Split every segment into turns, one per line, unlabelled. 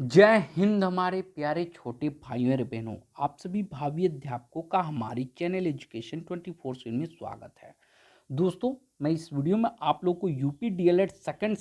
जय हिंद हमारे प्यारे छोटे भाइयों और बहनों। आप सभी भावी अध्यापकों का हमारी चैनल एजुकेशन 24/7 में स्वागत है। दोस्तों, मैं इस वीडियो में आप लोग को यूपी डीएलएड सेकंड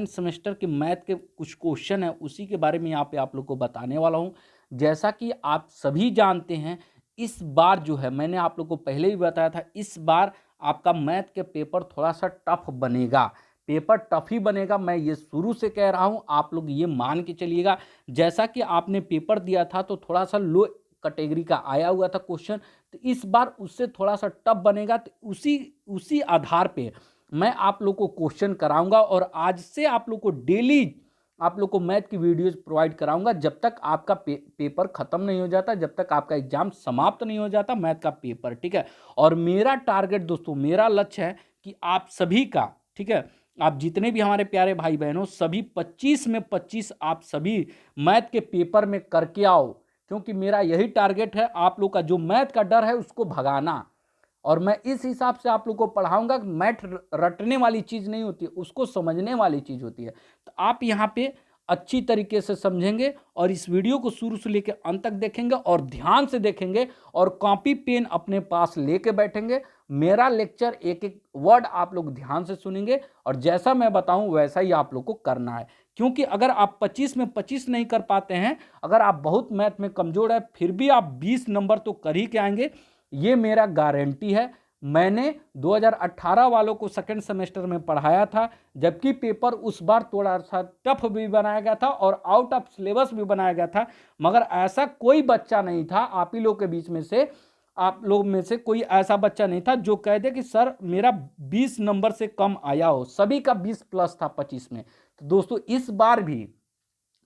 सेमेस्टर के मैथ के कुछ क्वेश्चन है उसी के बारे में यहाँ पे आप लोग को बताने वाला हूँ। जैसा कि आप सभी जानते हैं, इस बार जो है मैंने आप लोग को पहले भी बताया था, इस बार आपका मैथ के पेपर थोड़ा सा टफ बनेगा। पेपर टफ ही बनेगा, मैं ये शुरू से कह रहा हूँ, आप लोग ये मान के चलिएगा। जैसा कि आपने पेपर दिया था तो थोड़ा सा लो कैटेगरी का आया हुआ था क्वेश्चन, तो इस बार उससे थोड़ा सा टफ बनेगा। तो उसी उसी आधार पे मैं आप लोग को क्वेश्चन कराऊंगा और आज से आप लोग को डेली आप लोग को मैथ की वीडियोस प्रोवाइड कराऊंगा जब तक आपका पेपर खत्म नहीं हो जाता, जब तक आपका एग्जाम समाप्त नहीं हो जाता मैथ का पेपर, ठीक है। और मेरा टारगेट दोस्तों, मेरा लक्ष्य है कि आप सभी का, ठीक है, आप जितने भी हमारे प्यारे भाई बहनों, सभी 25 में 25 आप सभी मैथ के पेपर में करके आओ, क्योंकि मेरा यही टारगेट है, आप लोग का जो मैथ का डर है उसको भगाना। और मैं इस हिसाब से आप लोग को पढ़ाऊंगा कि मैथ रटने वाली चीज नहीं होती है, उसको समझने वाली चीज होती है। तो आप यहाँ पे अच्छी तरीके से समझेंगे और इस वीडियो को शुरू से लेकर अंत तक देखेंगे और ध्यान से देखेंगे और कॉपी पेन अपने पास लेके बैठेंगे। मेरा लेक्चर एक एक वर्ड आप लोग ध्यान से सुनेंगे और जैसा मैं बताऊं वैसा ही आप लोग को करना है। क्योंकि अगर आप 25 में 25 नहीं कर पाते हैं, अगर आप बहुत मैथ में कमजोर है, फिर भी आप 20 नंबर तो कर ही के आएंगे, ये मेरा गारंटी है। मैंने 2018 वालों को सेकंड सेमेस्टर में पढ़ाया था, जबकि पेपर उस बार थोड़ा सा टफ भी बनाया गया था और आउट ऑफ सिलेबस भी बनाया गया था, मगर ऐसा कोई बच्चा नहीं था आप ही लोग के बीच में से, आप लोग में से कोई ऐसा बच्चा नहीं था जो कह दे कि सर मेरा 20 नंबर से कम आया हो। सभी का 20 प्लस था 25 में। तो दोस्तों, इस बार भी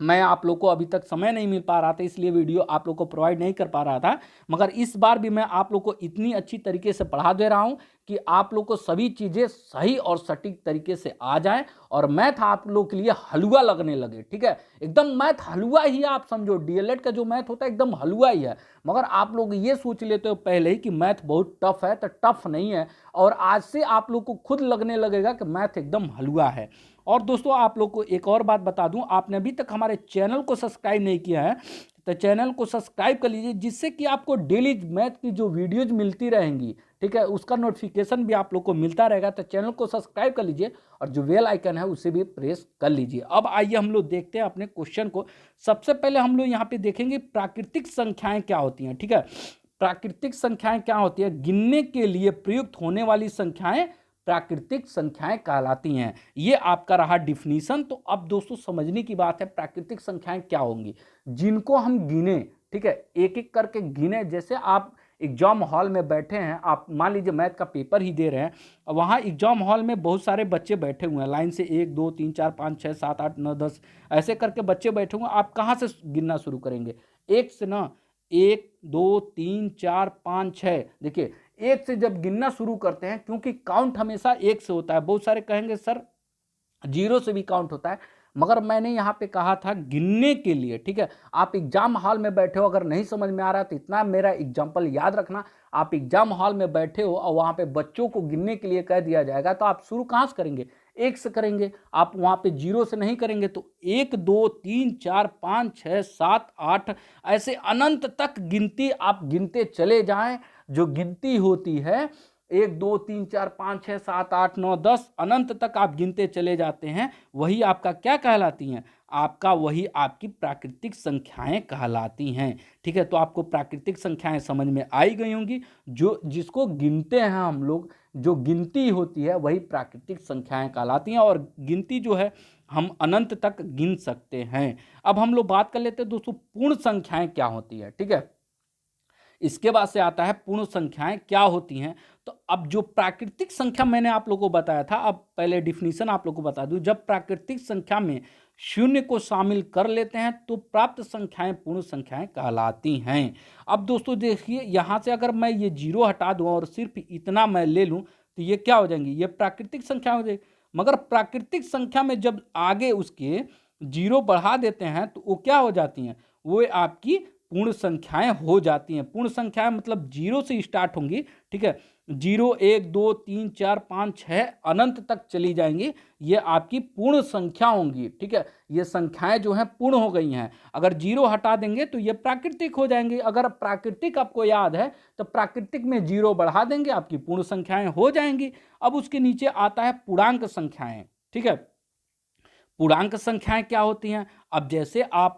मैं आप लोग को अभी तक समय नहीं मिल पा रहा था, इसलिए वीडियो आप लोग को प्रोवाइड नहीं कर पा रहा था, मगर इस बार भी मैं आप लोग को इतनी अच्छी तरीके से पढ़ा दे रहा हूं कि आप लोग को सभी चीजें सही और सटीक तरीके से आ जाएं और मैथ आप लोग के लिए हलवा लगने लगे, ठीक है। एकदम मैथ हलवा ही है, आप समझो डीएलएड का जो मैथ होता है एकदम हलवा ही है। मगर आप लोग ये सोच लेते हो पहले ही कि मैथ बहुत टफ है, तो टफ नहीं है। और आज से आप लोग को खुद लगने लगेगा कि मैथ एकदम हलवा है। और दोस्तों, आप लोग को एक और बात बता दूं, आपने अभी तक हमारे चैनल को सब्सक्राइब नहीं किया है तो चैनल को सब्सक्राइब कर लीजिए, जिससे कि आपको डेली मैथ की जो वीडियोज मिलती रहेंगी, ठीक है, उसका नोटिफिकेशन भी आप लोग को मिलता रहेगा। तो चैनल को सब्सक्राइब कर लीजिए और जो बेल आइकन है उसे भी प्रेस कर लीजिए। अब आइए हम लोग देखते हैं अपने क्वेश्चन को। सबसे पहले हम लोग यहाँ पे देखेंगे प्राकृतिक संख्याएं क्या होती हैं, ठीक है। प्राकृतिक संख्याएं क्या होती है? गिनने के लिए प्रयुक्त होने वाली संख्याएं प्राकृतिक संख्याएं कहलाती हैं। ये आपका रहा डिफिनीशन। तो अब दोस्तों समझने की बात है, प्राकृतिक संख्याएं क्या होंगी जिनको हम गिने, ठीक है, एक एक करके गिने। जैसे आप एग्जाम हॉल में बैठे हैं, आप मान लीजिए मैथ का पेपर ही दे रहे हैं, वहाँ एग्जाम हॉल में बहुत सारे बच्चे बैठे हुए हैं लाइन से, 1 2 3 4 5 6 7 8 9 10 ऐसे करके बच्चे बैठे हुए हैं। आप कहाँ से गिनना शुरू करेंगे? एक से ना। 1 2 3 4 5 6, देखिए एक से जब गिनना शुरू करते हैं, क्योंकि काउंट हमेशा एक से होता है। बहुत सारे कहेंगे सर जीरो से भी काउंट होता है, मगर मैंने यहाँ पे कहा था गिनने के लिए, ठीक है। आप एग्जाम हॉल में बैठे हो, अगर नहीं समझ में आ रहा तो इतना मेरा एग्जाम्पल याद रखना। आप एग्जाम हॉल में बैठे हो और वहाँ पे बच्चों को गिनने के लिए कह दिया जाएगा, तो आप शुरू कहाँ से करेंगे? एक से करेंगे। आप वहाँ पे जीरो से नहीं करेंगे। तो 1 2 3 4 5 6 7 8 ऐसे अनंत तक गिनती आप गिनते चले जाएं। जो गिनती होती है 1 2 3 4 5 6 7 8 9 10 अनंत तक आप गिनते चले जाते हैं, वही आपका क्या कहलाती हैं? आपका वही आपकी प्राकृतिक संख्याएं कहलाती हैं, ठीक है। तो आपको प्राकृतिक संख्याएं समझ में आई गई होंगी। जो जिसको गिनते हैं हम लोग, जो गिनती होती है वही प्राकृतिक संख्याएं कहलाती हैं। और गिनती जो है हम अनंत तक गिन सकते हैं। अब हम लोग बात कर लेते हैं दोस्तों, पूर्ण संख्याएं क्या होती है, ठीक है। इसके बाद से आता है पूर्ण संख्याएं क्या होती हैं। तो अब जो प्राकृतिक संख्या मैंने आप लोगों को बताया था, अब पहले डिफिनीशन आप लोगों को बता दूं। जब प्राकृतिक संख्या में शून्य को शामिल कर लेते हैं तो प्राप्त संख्याएं पूर्ण संख्याएं कहलाती हैं। अब दोस्तों देखिए, यहां से अगर मैं ये जीरो हटा दूं और सिर्फ इतना मैं ले लूं तो ये क्या हो जाएंगी? ये प्राकृतिक संख्या हो जाएगी। मगर प्राकृतिक संख्या में जब आगे उसके जीरो बढ़ा देते हैं तो वो क्या हो जाती हैं? वो आपकी पूर्ण संख्याएं हो जाती हैं। पूर्ण संख्याएं मतलब जीरो से स्टार्ट होंगी, ठीक है। 0 1 2 3 4 5 6 अनंत तक चली जाएंगी, ये आपकी पूर्ण संख्या होंगी। ठीक है, ये संख्याएं जो हैं पूर्ण हो गई हैं। अगर 0 हटा देंगे तो ये प्राकृतिक हो जाएंगी। अगर प्राकृतिक आपको याद है तो प्राकृतिक में 0 बढ़ा देंगे, आपकी पूर्ण संख्याएं हो जाएंगी। अब उसके नीचे आता है पूर्णांक संख्याएं। ठीक है, पूर्णांक संख्याएं क्या होती हैं? अब जैसे आप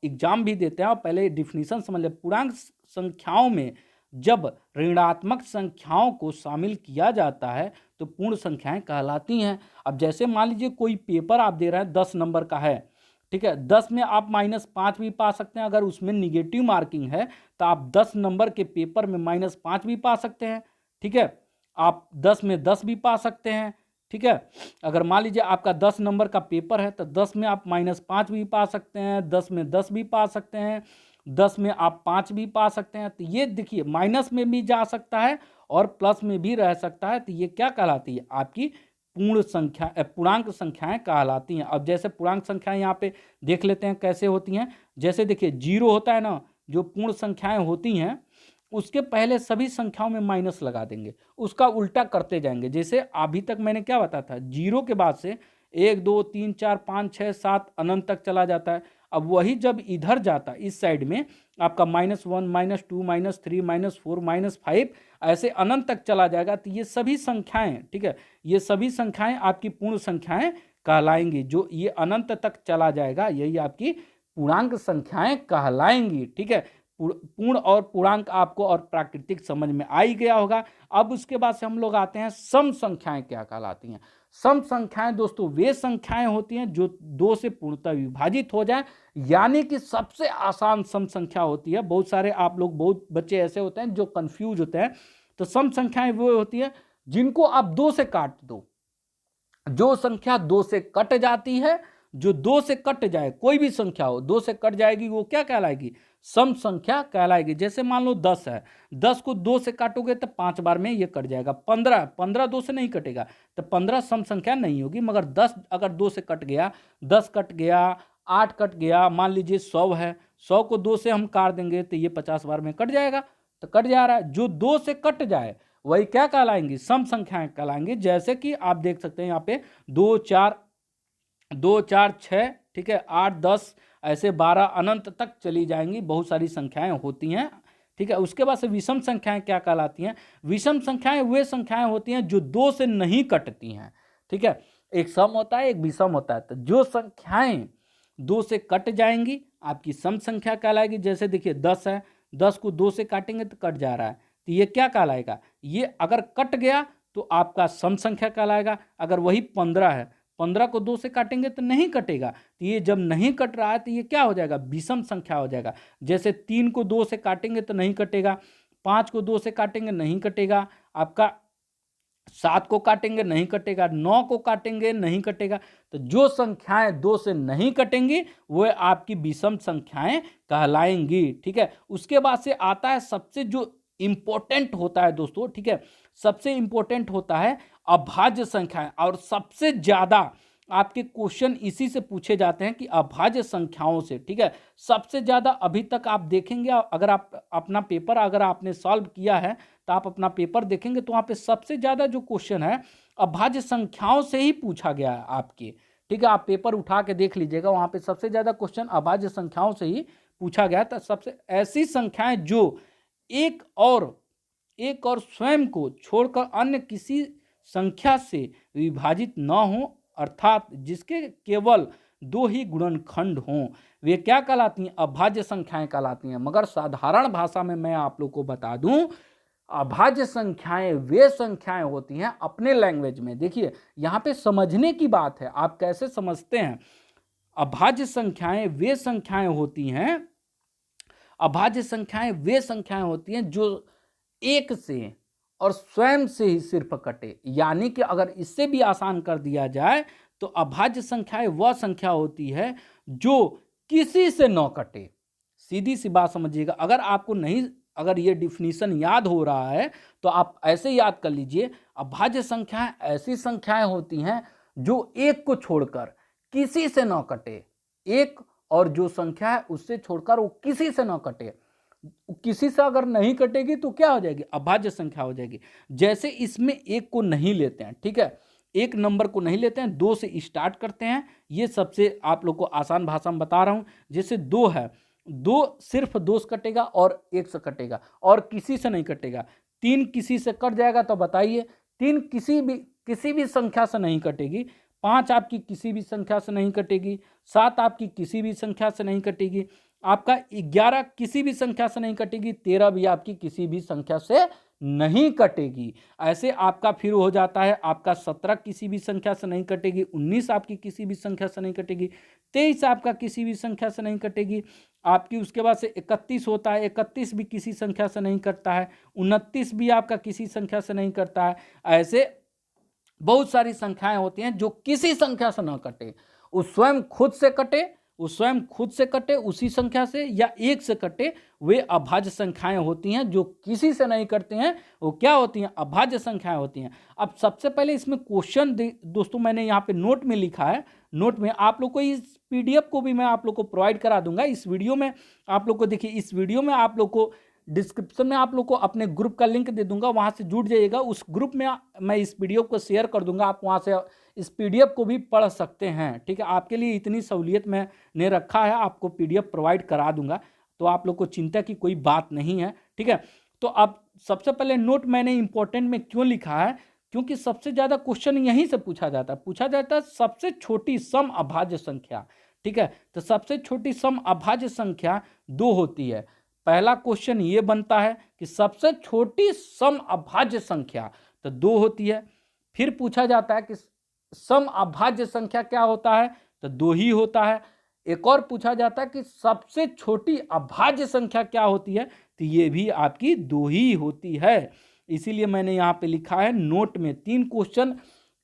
एग्जाम भी देते हैं और पहले डिफिनीशन समझ ले। पूर्णांक संख्याओं में जब ऋणात्मक संख्याओं को शामिल किया जाता है तो पूर्ण संख्याएं कहलाती हैं। अब जैसे मान लीजिए कोई पेपर आप दे रहे हैं 10 नंबर का है, ठीक है, 10 में आप -5 भी पा सकते हैं। अगर उसमें निगेटिव मार्किंग है तो आप 10 नंबर के पेपर में -5 भी पा सकते हैं। ठीक है, आप 10 में 10 भी पा सकते हैं। ठीक है, अगर मान लीजिए आपका 10 नंबर का पेपर है तो 10 में आप -5 भी पा सकते हैं, 10 में 10 भी पा सकते हैं, 10 में आप 5 भी पा सकते हैं। तो ये देखिए माइनस में भी जा सकता है और प्लस में भी रह सकता है। तो ये क्या कहलाती है? आपकी पूर्ण संख्या, पूर्णांक संख्याएं कहलाती हैं। अब जैसे पूर्णांक संख्याएं यहाँ पे देख लेते हैं कैसे होती हैं। जैसे देखिए 0 होता है ना, जो पूर्ण संख्याएं होती हैं उसके पहले सभी संख्याओं में माइनस लगा देंगे, उसका उल्टा करते जाएंगे। जैसे अभी तक मैंने क्या बताया था, 0 के बाद से 1 2 3 4 5 6 7 अनंत तक चला जाता है। अब वही जब इधर जाता है इस साइड में आपका -1 -2 -3 -4 -5 ऐसे अनंत तक चला जाएगा। तो ये सभी संख्याएं, ठीक है, ये सभी संख्याएं आपकी पूर्ण संख्याएं कहलाएंगी। जो ये अनंत तक चला जाएगा यही आपकी पूर्णांक संख्याएं कहलाएंगी। ठीक है, पूर्ण और पूर्णांक आपको और प्राकृतिक समझ में आ ही गया होगा। अब उसके बाद से हम लोग आते हैं सम संख्याएं क्या कहलाती हैं। सम संख्याएं दोस्तों वे संख्याएं होती हैं जो 2 से पूर्णतः विभाजित हो जाए, यानी कि सबसे आसान सम संख्या होती है। बहुत बच्चे ऐसे होते हैं जो कंफ्यूज होते हैं। तो सम संख्याएं वो होती है जिनको आप 2 से काट दो। जो संख्या 2 से कट जाती है, जो 2 से कट जाए, कोई भी संख्या हो 2 से कट जाएगी, वो क्या कहलाएगी? सम संख्या कहलाएगी। जैसे मान लो 10 है, 10 को 2 से काटोगे तो 5 बार में ये कट जाएगा। 15 2 से नहीं कटेगा तो 15 सम संख्या नहीं होगी। मगर 10 अगर 2 से कट गया, 10 कट गया, 8 कट गया, मान लीजिए 100 है, 100 को 2 से हम काट देंगे तो ये 50 बार में कट जाएगा। तो कट जा रहा है, जो 2 से कट जाए वही क्या कहलाएंगी? सम संख्याएं कहलाएंगी। जैसे कि आप देख सकते हैं यहाँ पे 2 4 6, ठीक है, 8 10 ऐसे 12 अनंत तक चली जाएंगी। बहुत सारी संख्याएं होती हैं। ठीक है, उसके बाद से विषम संख्याएं क्या कहलाती हैं? विषम संख्याएं वे संख्याएं होती हैं जो 2 से नहीं कटती हैं। ठीक है, एक सम होता है, एक विषम होता है। तो जो संख्याएं 2 से कट जाएंगी आपकी सम संख्या कहलाएगी। जैसे देखिए 10 है, 10 को 2 से काटेंगे तो कट जा रहा है, तो ये क्या कहलाएगा? ये अगर कट गया तो आपका सम संख्या कहलाएगा। अगर वही 15 है, 15 को 2 से काटेंगे तो नहीं कटेगा, तो ये जब नहीं कट रहा है तो ये क्या हो जाएगा? विषम संख्या हो जाएगा। जैसे 3 को 2 से काटेंगे तो नहीं कटेगा, 5 को 2 से काटेंगे नहीं कटेगा, आपका 7 को काटेंगे नहीं कटेगा, 9 को काटेंगे नहीं कटेगा। तो जो संख्याएं 2 से नहीं कटेंगी वो आपकी विषम संख्याएं कहलाएंगी। ठीक है, उसके बाद से आता है सबसे जो इंपॉर्टेंट होता है दोस्तों, ठीक है, सबसे इंपॉर्टेंट होता है अभाज्य संख्याएं। और सबसे ज्यादा आपके क्वेश्चन इसी से पूछे जाते हैं कि अभाज्य संख्याओं से। ठीक है, सबसे ज्यादा अभी तक आप देखेंगे, अगर आप अपना पेपर अगर आपने सॉल्व किया है तो आप अपना पेपर देखेंगे तो वहाँ पे सबसे ज़्यादा जो क्वेश्चन है अभाज्य संख्याओं से ही पूछा गया है आपके। ठीक है, आप पेपर उठा के देख लीजिएगा, वहाँ पे सबसे ज़्यादा क्वेश्चन अभाज्य संख्याओं से ही पूछा गया। तो सबसे ऐसी संख्याएं जो एक और स्वयं को छोड़कर अन्य किसी संख्या से विभाजित न हो, अर्थात जिसके केवल 2 ही गुणनखंड हों, वे क्या कहलाती हैं? अभाज्य संख्याएं कहलाती हैं। मगर साधारण भाषा में मैं आप लोग को बता दूं, अभाज्य संख्याएं वे संख्याएं होती हैं अपने लैंग्वेज में। देखिए यहाँ पे समझने की बात है, आप कैसे समझते हैं। अभाज्य संख्याएं वे संख्याएं होती हैं, अभाज्य संख्याएं वे संख्याएं होती हैं जो एक से और स्वयं से ही सिर्फ कटे। यानी कि अगर इससे भी आसान कर दिया जाए तो अभाज्य संख्याएं वह संख्या होती है जो किसी से न कटे। सीधी सी बात समझिएगा। अगर ये डिफिनीशन याद हो रहा है तो आप ऐसे याद कर लीजिए, अभाज्य संख्याएं ऐसी संख्याएं होती हैं जो एक को छोड़कर किसी से न कटे। एक और जो संख्या है उससे छोड़कर वो किसी से न कटे। किसी से अगर नहीं कटेगी तो क्या हो जाएगी, अभाज्य संख्या हो जाएगी। जैसे इसमें एक को नहीं लेते हैं, ठीक है, एक नंबर को नहीं लेते हैं, 2 से स्टार्ट करते हैं। ये सबसे आप लोग को आसान भाषा में बता रहा हूं। जैसे 2 है, 2 सिर्फ 2 से कटेगा और 1 से कटेगा और किसी से नहीं कटेगा। 3 किसी से कट जाएगा तो बताइए, 3 किसी भी संख्या से नहीं कटेगी। 5 आपकी किसी भी संख्या से नहीं कटेगी। 7 आपकी किसी भी संख्या से नहीं कटेगी। आपका 11 किसी भी संख्या से नहीं कटेगी। 13 भी आपकी किसी भी संख्या से नहीं कटेगी। ऐसे आपका फिर हो जाता है, आपका 17 किसी भी संख्या से नहीं कटेगी। 19 आपकी किसी भी संख्या से नहीं कटेगी। 23 आपका किसी भी संख्या से नहीं कटेगी। आपकी उसके बाद से 31 होता है, 31 भी किसी संख्या से नहीं कटता है। 29 भी आपका किसी संख्या से नहीं कटता है। ऐसे बहुत सारी संख्याएं होती हैं जो किसी संख्या से ना कटे, वो स्वयं खुद से कटे, वो स्वयं खुद से कटे उसी संख्या से, या एक से कटे, वे अभाज्य संख्याएं होती हैं। जो किसी से नहीं करते हैं वो क्या होती हैं, अभाज्य संख्याएं होती हैं। अब सबसे पहले इसमें क्वेश्चन दोस्तों मैंने यहाँ पे नोट में लिखा है। नोट में आप लोग को इस पीडीएफ को भी मैं आप लोग को प्रोवाइड करा दूंगा। इस वीडियो में आप लोग को देखिए, इस वीडियो में आप लोग को डिस्क्रिप्शन में आप लोग को अपने ग्रुप का लिंक दे दूंगा, वहां से जुड़ जाइएगा। उस ग्रुप में मैं इस पीडीएफ को शेयर कर दूंगा, आप वहां से इस पीडीएफ को भी पढ़ सकते हैं। ठीक है, आपके लिए इतनी सहूलियत मैंने रखा है, आपको पीडीएफ प्रोवाइड करा दूंगा, तो आप लोग को चिंता की कोई बात नहीं है। ठीक है, तो अब सबसे पहले नोट मैंने इंपॉर्टेंट में क्यों लिखा है, क्योंकि सबसे ज्यादा क्वेश्चन यहीं से पूछा जाता है सबसे छोटी सम अभाज्य संख्या। ठीक है, तो सबसे छोटी सम अभाज्य संख्या 2 होती है। पहला क्वेश्चन ये बनता है कि सबसे छोटी सम अभाज्य संख्या तो 2 होती है। फिर पूछा जाता है कि सम अभाज्य संख्या क्या होता है, तो 2 ही होता है। एक और पूछा जाता है कि सबसे छोटी अभाज्य संख्या क्या होती है, तो ये भी आपकी 2 ही होती है। इसीलिए मैंने यहाँ पे लिखा है नोट में 3 क्वेश्चन,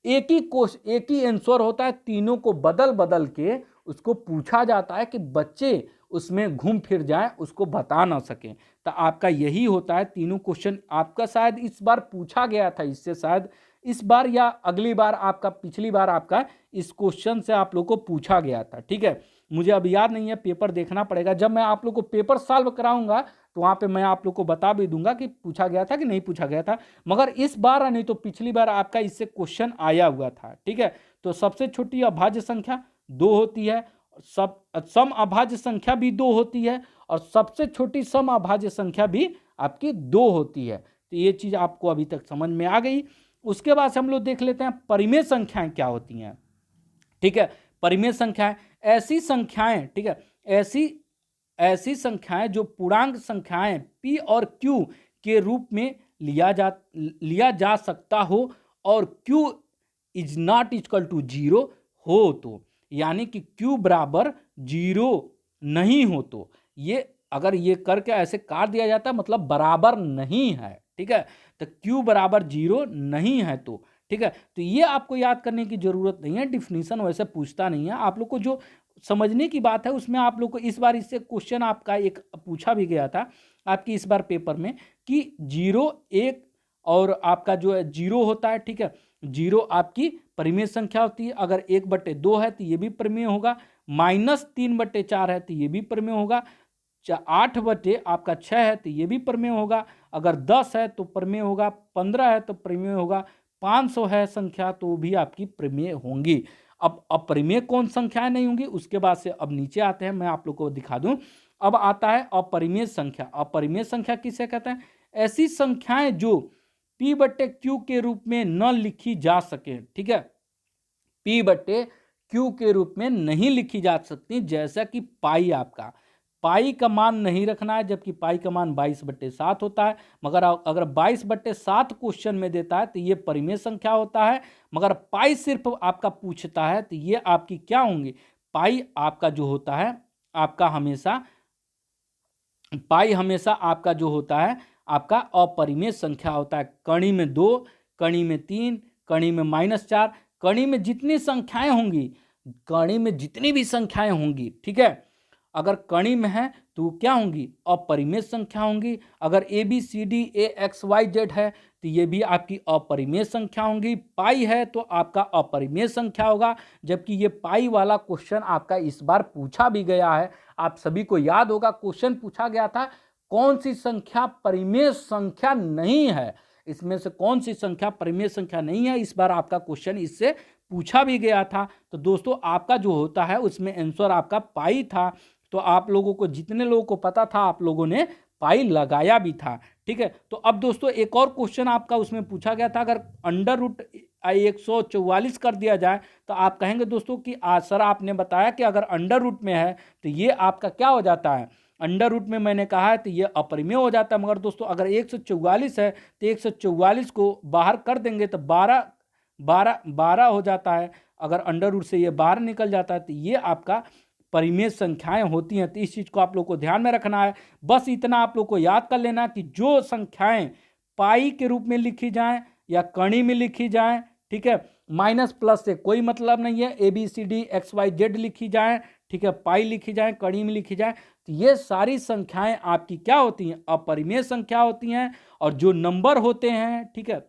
एक ही आंसर होता है, तीनों को बदल बदल के उसको पूछा जाता है कि बच्चे उसमें घूम फिर जाएं, उसको बता ना सकें। तो आपका यही होता है, तीनों क्वेश्चन आपका शायद इस बार पूछा गया था, इससे शायद इस बार या अगली बार आपका, पिछली बार आपका इस क्वेश्चन से आप लोग को पूछा गया था। ठीक है, मुझे अब याद नहीं है, पेपर देखना पड़ेगा। जब मैं आप लोग को पेपर सॉल्व कराऊंगा तो वहां पे मैं आप लोग को बता भी दूंगा कि पूछा गया था कि नहीं पूछा गया था, मगर इस बार नहीं तो पिछली बार आपका इससे क्वेश्चन आया हुआ था। ठीक है, तो सबसे छोटी अभाज्य संख्या 2 होती है, सब सम अभाज्य संख्या भी 2 होती है, और सबसे छोटी सम अभाज्य संख्या भी आपकी 2 होती है। तो ये चीज आपको अभी तक समझ में आ गई। उसके बाद से हम लोग देख लेते हैं परिमेय संख्याएं क्या होती हैं। ठीक है, परिमेय संख्याएं ऐसी संख्याएं, ठीक है, ऐसी संख्याएं जो पूर्णांक संख्याएं p और q के रूप में लिया जा सकता हो और q is not equal to 0 हो, तो यानी कि q बराबर 0 नहीं हो, तो ये अगर ये करके ऐसे काट दिया जाता है मतलब बराबर नहीं है। ठीक है, तो q बराबर 0 नहीं है, तो ठीक है, तो ये आपको याद करने की जरूरत नहीं है, डिफिनीशन वैसे पूछता नहीं है। आप लोग को जो समझने की बात है उसमें आप लोग को इस बार इससे क्वेश्चन आपका एक पूछा भी गया था आपकी इस बार पेपर में कि 0 1 और आपका जो है 0 होता है। ठीक है, 0 आपकी परिमेय संख्या होती है, अगर 1/2 है तो ये भी परिमेय होगा, -3/4 है तो ये भी परिमेय होगा, 8 बटे आपका 6 है तो ये भी परिमेय होगा, अगर 10 है तो परिमेय होगा, 15 है तो परिमेय होगा, 500 है संख्या तो भी आपकी परिमेय होंगी। अब अपरिमेय कौन संख्याएं नहीं होंगी, उसके बाद से अब नीचे आते हैं, मैं आप लोग को दिखा दूं। अब आता है अपरिमेय संख्या। अपरिमेय संख्या किसे कहते हैं, ऐसी संख्याएं जो p/q के रूप में न लिखी जा सके। ठीक है, p/q के रूप में नहीं लिखी जा सकती, जैसा कि पाई, आपका पाई का मान नहीं रखना है, जबकि पाई का मान 22/7 होता है। मगर अगर 22/7 क्वेश्चन में देता है तो ये परिमेय संख्या होता है, मगर पाई सिर्फ आपका पूछता है तो ये आपकी क्या होंगी, पाई आपका जो होता है आपका हमेशा, पाई हमेशा आपका जो होता है आपका अपरिमेय संख्या होता है। कणी में 2, कणी में 3, कणी में -4, कणी में जितनी संख्याएं होंगी, कणी में जितनी भी संख्याएं होंगी, ठीक है, अगर कणी में है तो क्या होंगी, अपरिमेय संख्या होंगी। अगर ABCD AXYZ है तो ये भी आपकी अपरिमेय संख्या होंगी। पाई है तो आपका अपरिमेय संख्या होगा, जबकि ये पाई वाला क्वेश्चन आपका इस बार पूछा भी गया है। आप सभी को याद होगा क्वेश्चन पूछा गया था, कौन सी संख्या परिमेय संख्या नहीं है, इसमें से कौन सी संख्या परिमेय संख्या नहीं है। इस बार आपका क्वेश्चन इससे पूछा भी गया था। तो दोस्तों आपका जो होता है उसमें आंसर आपका पाई था। तो आप लोगों को, जितने लोगों को पता था, आप लोगों ने पाई लगाया भी था। ठीक है, तो अब दोस्तों एक और क्वेश्चन आपका उसमें पूछा गया था, अगर अंडर रूट 144 कर दिया जाए तो आप कहेंगे दोस्तों कि सर आपने बताया कि अगर अंडर रूट में है तो ये आपका क्या हो जाता है, अंडर रूट में मैंने कहा है तो ये अपरिमेय हो जाता है। मगर दोस्तों अगर 144 है तो 144 को बाहर कर देंगे तो 12 हो जाता है। अगर अंडर रूट से ये बाहर निकल जाता है तो ये आपका परिमेय संख्याएं होती हैं। तो इस चीज़ को आप लोग को ध्यान में रखना है। बस इतना आप लोग को याद कर लेना कि जो संख्याएं पाई के रूप में लिखी जाएं या कणी में लिखी जाएं, ठीक है, माइनस प्लस से कोई मतलब नहीं है, ABCD XYZ लिखी जाएं, ठीक है, पाई लिखी जाए, कड़ी में लिखी जाए, तो ये सारी संख्याएं आपकी क्या होती हैं, अपरिमेय संख्या होती हैं। और जो नंबर होते हैं, ठीक है,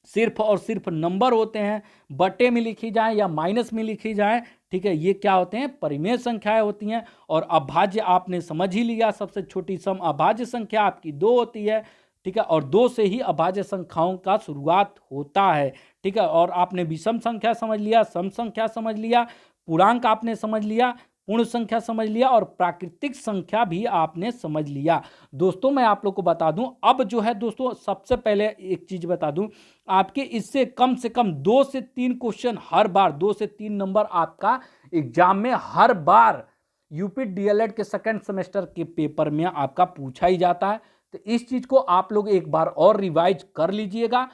सिर्फ और सिर्फ नंबर होते हैं, बटे में लिखी जाए या माइनस में लिखी जाए, ठीक है, ये क्या होते हैं, परिमेय संख्याएं होती हैं। और अभाज्य आपने समझ ही लिया, सबसे छोटी सम अभाज्य संख्या आपकी 2 होती है, ठीक है, और 2 से ही अभाज्य संख्याओं का शुरुआत होता है। ठीक है, और आपने विषम संख्या समझ लिया, सम संख्या समझ लिया, पूर्णांक आपने समझ लिया, पूर्ण संख्या समझ लिया, और प्राकृतिक संख्या भी आपने समझ लिया। दोस्तों मैं आप लोग को बता दूं, अब जो है दोस्तों सबसे पहले एक चीज बता दूं, आपके इससे कम से कम 2 से 3 क्वेश्चन हर बार, 2 से 3 नंबर आपका एग्जाम में हर बार यूपी डीएलएड के सेकंड सेमेस्टर के पेपर में आपका पूछा ही जाता है। तो इस चीज को आप लोग एक बार और रिवाइज कर लीजिएगा,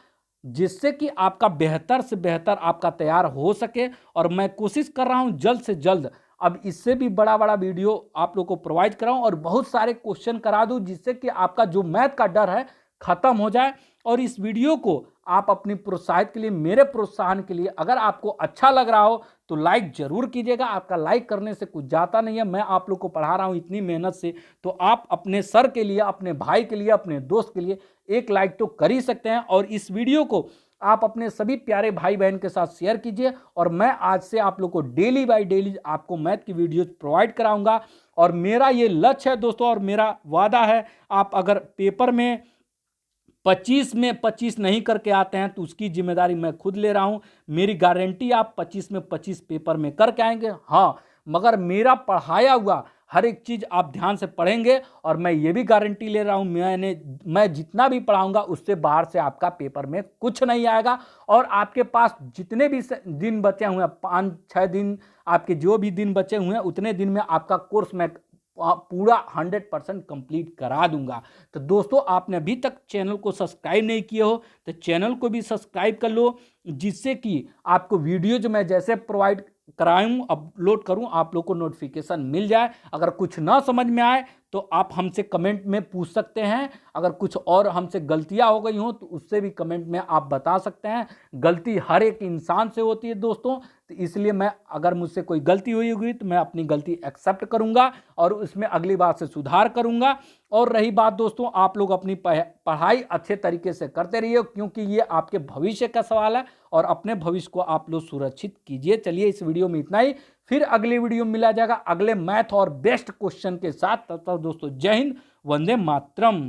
जिससे कि आपका बेहतर से बेहतर आपका तैयार हो सके। और मैं कोशिश कर रहा हूं जल्द से जल्द अब इससे भी बड़ा बड़ा वीडियो आप लोग को प्रोवाइड कराऊं और बहुत सारे क्वेश्चन करा दूं, जिससे कि आपका जो मैथ का डर है खत्म हो जाए। और इस वीडियो को आप अपनी प्रोत्साहित के लिए, मेरे प्रोत्साहन के लिए, अगर आपको अच्छा लग रहा हो तो लाइक जरूर कीजिएगा। आपका लाइक करने से कुछ जाता नहीं है, मैं आप लोग को पढ़ा रहा हूं इतनी मेहनत से, तो आप अपने सर के लिए, अपने भाई के लिए, अपने दोस्त के लिए एक लाइक तो कर ही सकते हैं। और इस वीडियो को आप अपने सभी प्यारे भाई बहन के साथ शेयर कीजिए। और मैं आज से आप लोग को डेली बाय डेली आपको मैथ की वीडियोज प्रोवाइड कराऊंगा। और मेरा ये लक्ष्य है दोस्तों, और मेरा वादा है, आप अगर पेपर में 25 में 25 नहीं करके आते हैं तो उसकी जिम्मेदारी मैं खुद ले रहा हूं। मेरी गारंटी, आप 25 में 25 पेपर में करके आएंगे, हाँ, मगर मेरा पढ़ाया हुआ हर एक चीज आप ध्यान से पढ़ेंगे। और मैं ये भी गारंटी ले रहा हूं, मैं जितना भी पढ़ाऊंगा उससे बाहर से आपका पेपर में कुछ नहीं आएगा। और आपके पास जितने भी दिन बचे हुए हैं, 5-6 दिन, आपके जो भी दिन बचे हुए हैं, उतने दिन में आपका कोर्स मैं पूरा 100% कंप्लीट करा दूंगा। तो दोस्तों आपने अभी तक चैनल को सब्सक्राइब नहीं किए हो तो चैनल को भी सब्सक्राइब कर लो, जिससे कि आपको वीडियो जो मैं जैसे प्रोवाइड कराऊं, अपलोड करूं, आप लोग को नोटिफिकेशन मिल जाए। अगर कुछ ना समझ में आए तो आप हमसे कमेंट में पूछ सकते हैं। अगर कुछ और हमसे गलतियां हो गई हो तो उससे भी कमेंट में आप बता सकते हैं। गलती हर एक इंसान से होती है दोस्तों, तो इसलिए मैं, अगर मुझसे कोई गलती हुई होगी तो मैं अपनी गलती एक्सेप्ट करूंगा और उसमें अगली बार से सुधार करूंगा। और रही बात दोस्तों, आप लोग अपनी पढ़ाई अच्छे तरीके से करते रहिए, क्योंकि ये आपके भविष्य का सवाल है और अपने भविष्य को आप लोग सुरक्षित कीजिए। चलिए इस वीडियो में इतना ही, फिर अगली वीडियो में मिला जाएगा अगले मैथ और बेस्ट क्वेश्चन के साथ। तब तक दोस्तों जय हिंद, वंदे मातरम।